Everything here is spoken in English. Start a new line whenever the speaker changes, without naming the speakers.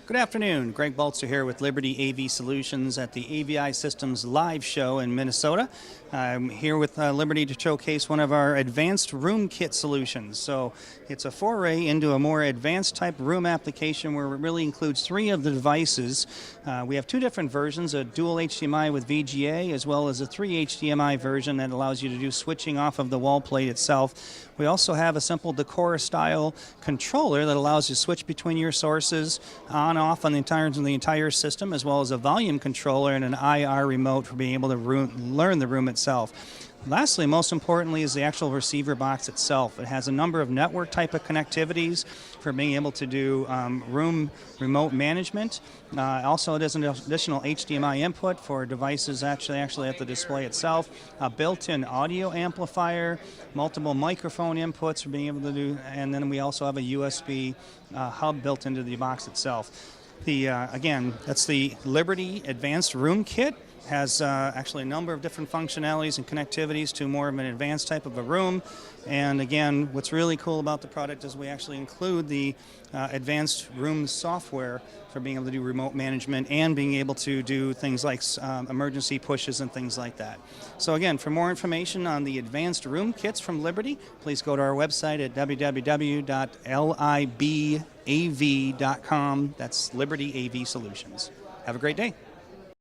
Good afternoon. Greg Baltzer here with Liberty AV Solutions at the AVI Systems live show in Minnesota. I'm here with Liberty to showcase one of our advanced room kit solutions. So it's a foray into a more advanced type room application where it really includes three of the devices. We have two different versions, a dual HDMI with VGA as well as a 3 HDMI version that allows you to do switching off of the wall plate itself. We also have a simple Decor style controller that allows you to switch between your sources on off on the entire system, as well as a volume controller and an IR remote for being able to learn the room itself. Lastly, most importantly, is the actual receiver box itself. It has a number of network type of connectivities for being able to do room remote management. Also, it has an additional HDMI input for devices actually at the display itself, a built-in audio amplifier, multiple microphone inputs for being able to do, and then we also have a USB hub built into the box itself. Again, that's the Liberty Advanced Room Kit. Has actually a number of different functionalities and connectivities to more of an advanced type of a room. And again, what's really cool about the product is we actually include the advanced room software for being able to do remote management and being able to do things like emergency pushes and things like that. So again, for more information on the advanced room kits from Liberty, please go to our website at www.libav.com. That's Liberty AV Solutions. Have a great day.